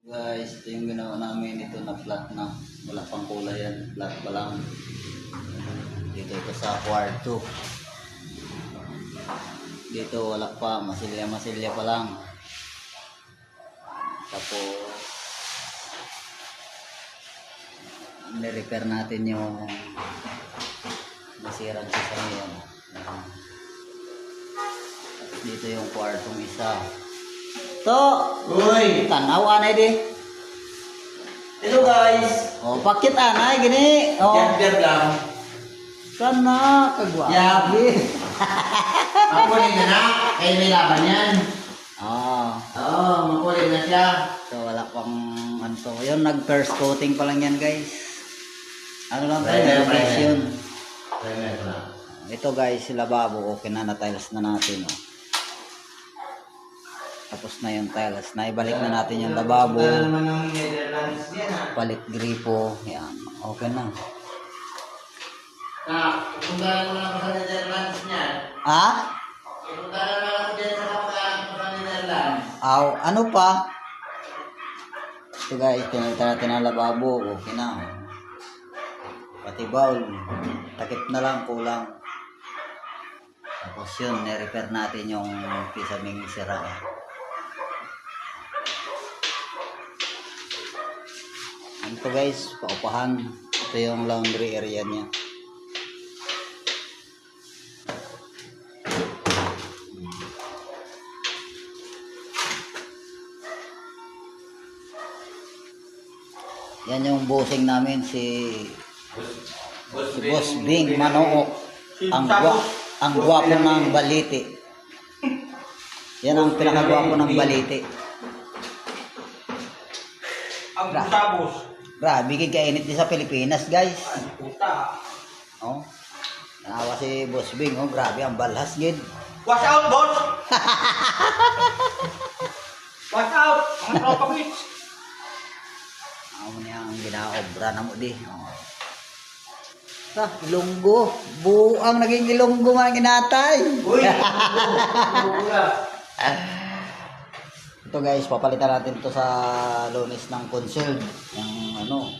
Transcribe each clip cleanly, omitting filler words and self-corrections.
Guys, ito yung ginawa namin. Ito na flat na. Wala pang kulay yan. Flat pa lang. Dito ito sa kwarto. Dito wala pa. Masilya pa lang. Tapos ni-repair natin yung nasirang sasakyan. Dito yung kwartong isa. To! Uy! Tanaw anay di. Hello guys! Oh, pakit anay gini. Oh. Yan lang. Sana kagwa. Yabi. Makulin na na. Kaya may laban yan. Oh. Oo, makulin na siya. So wala pang ano to. Yun, nag-first coating pa lang yan, guys. Ano lang tayo, Primer, revision. Primer lang. Ito guys, lababo, okay na, na-tiles na natin. Oh. Tapos na yung tiles. Naibalik na natin yung lababo. Wala naman ng Netherlands yan ha. Palit gripo. Yan, okay na. Pupunta na lang ako sa Netherlands niyan. Ha? Pupunta na lang ako dyan sa kapag sa Netherlands. Aw, ano pa? Ito guys, pinalitan natin ang lababo. Okay na. Pati bowl. Takip na lang, kulang. Tapos yun, ni-repair natin yung pisaming sira. Ito guys, paupahan. Ito yung laundry area niya. Yan yung bossing namin, si Boss Bing Manoo. Ang gwapo ng Balite. Yan ang pinakagwapo ng Balite. Ang sabos. Grabe, kainit din sa Pilipinas, guys. Puta. Oh. Naawa si Boss Bing, oh, grabe ang balhas, gid. Watch out, boss! Watch out! Mga tropa hits! Ako niya ang ginaobra na mo di. Oh. Ilonggo. Buang naging ilonggo mga ginatay. Uy! Ito guys, papalitan natin to sa Lunes ng concealed. Yung ano.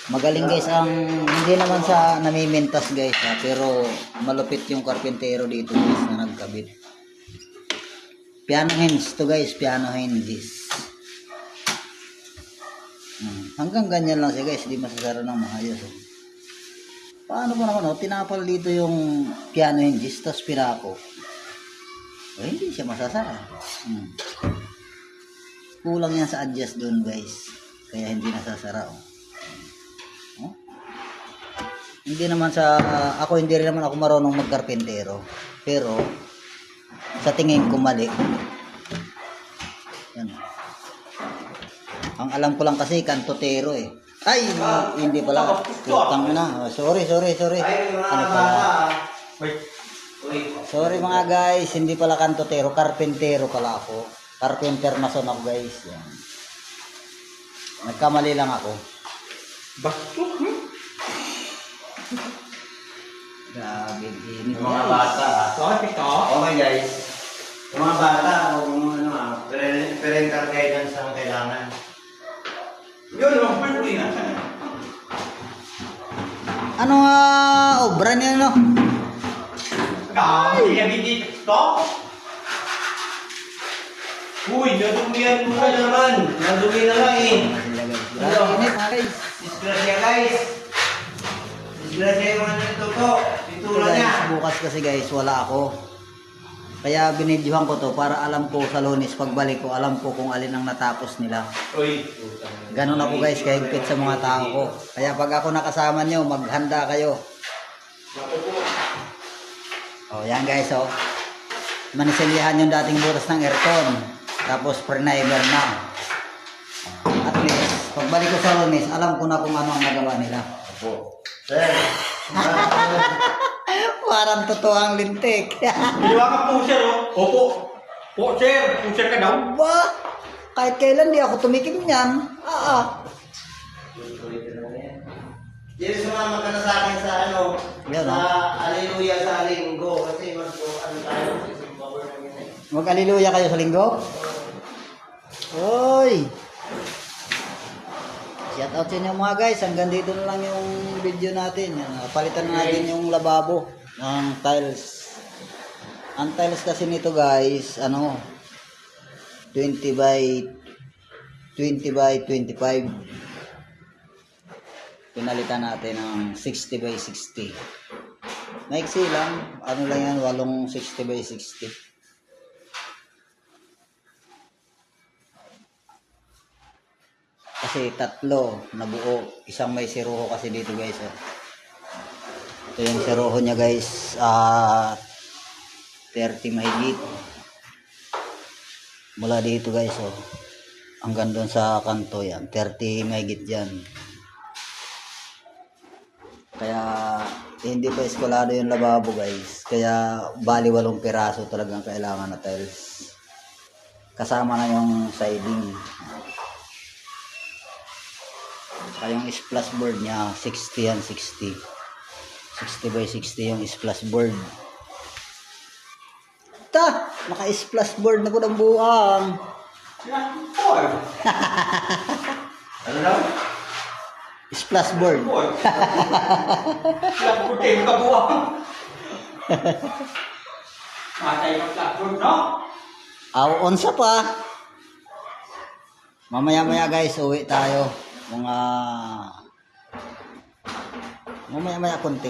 Magaling guys ang hindi naman sa namimintas guys ha, pero malupit yung karpintero dito guys na nagkabit. Piano hinge to guys, piano hinges. Hanggang ganyan lang siya guys, hindi masasara ng maayos. Paano ba naman tinapal dito yung piano hinges tapos pirako. Hindi siya masasara. Kulang yan sa adjust doon guys. Kaya hindi nasasara. Oh. Hindi naman sa ako, hindi rin naman ako marunong magkarpentero. Pero sa tingin ko mali. Yan. Ang alam ko lang kasi kantotero eh. Ay, hindi pala. Putang na. Sorry. Ano pala? Sorry mga guys, hindi pala kantotero, karpentero pala ako. Carpenter mason ako guys. Yan. Nagkamali lang ako. Basto? Grabe, init. Mga bata. Okay guys. Yung mga bata, kung parental guidance ang kailangan. Yun, hopefully na. Ano obra niya no? Ay! Ito? Uy, nadumihan mo na naman. Nadumi na lang eh. Grabe init mga guys. Disgrasya guys. Disgrasya yung ano nito po. Itulan niya. Bukas kasi guys, wala ako. Kaya binidyohan ko to para alam ko sa Lunes pagbalik ko, alam ko kung alin ang natapos nila. Uy. Ganun ako guys, kahigpit sa mga tao ko. Kaya pag ako nakasama nyo, maghanda kayo. Oh, yan guys, oh. Manisilyahan yung dating butas ng aircon. Tapos pre-primer na. At least, pagbalik ko sa Lunes, alam ko na kung ano ang nagawa nila. Opo. Sir. Parang totoo ang lintik. Ginawa ka pusher, oh. Opo. Pusher. Pusher ka daw. Ba? Kahit kailan di ako tumikim niyan. Yes, sumama ka na sa akin sa ano. Yan, sa Alleluia sa Linggo. Kasi mas ano tayo. Kasi power namin eh. Mag-aliluya kayo sa linggo? Oy! Shout out sa inyo mga guys. Hanggang dito na lang yung video natin. Palitan na natin yung lababo ng tiles. Ang tiles kasi nito guys, 20 by 25. Pinalitan natin ng 60 by 60. Maiksi lang. Ano lang yan, 8 60 by 60. Kasi 3 na buo. Isang may siruho kasi dito guys. Ito yung siruho niya guys. 30 mahigit. Mula dito guys. Hanggang doon sa kanto yan. 30 mahigit yan. Kaya hindi pa eskwalado yung lababo guys. Kaya bali 8 piraso talagang kailangan na tiles. Kasama na yung siding. Saka yung splashboard niya 60 yan, 60 by 60 yung splashboard. Naka-splashboard na ko ng buang. Ano daw? Splashboard. Splashboard kayo kabuang. Matay ka splashboard, no? Onsa pa. Mamaya guys, uwi tayo. Mamaya konti.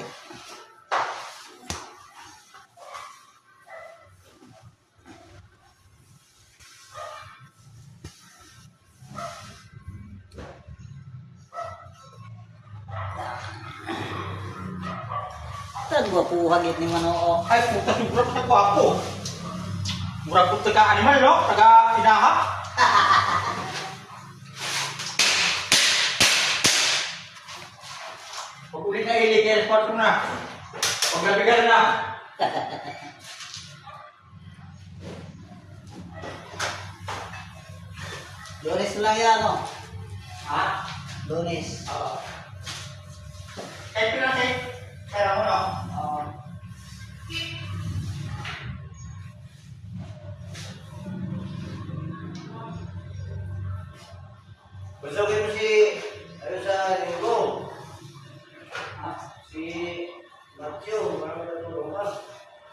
Tan gua puhagit ni Manoo. Ay, puta siguro sa gwapo. Murag po taga-animal, no? Taga-inaha. Pag ulit na iligay, spot ko na. Paglabigan na. Lunes lang yan, no? Ha? Lunes. Oo. Eh, pinatay. Kaya mo, no? Oo. Gusto ko si... Ano sa linggo? Si... Matthew, parang natulong ka.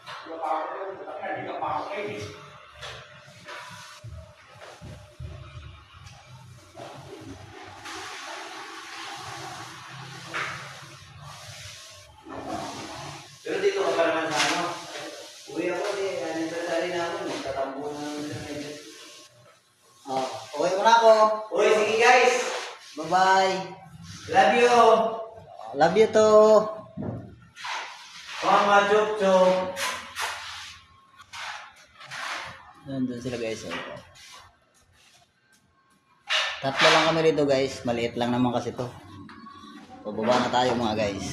Hindi ka pa ako. Hindi ka pa ako. Pero dito ka pa naman sa ano? Uwi ako, anniversary namin. Magtatambo na namin sa medyo. Okay mo na ako. Uy, sige guys! Bye-bye. Love you! Love you to. Mama, chok-chok! Nandun sila guys. Tatlo lang kami rito guys. Maliit lang naman kasi to. Pababa na tayo mga guys.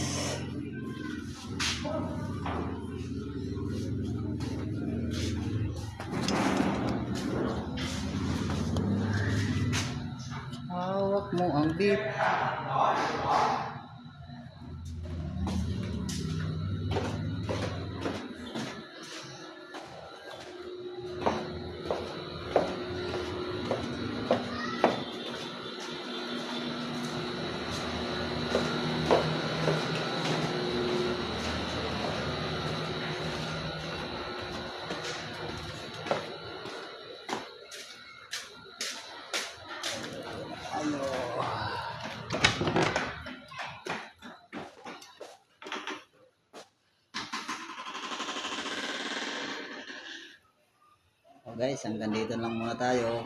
Hawak mo ang beat. Guys, hanggang dito lang muna tayo.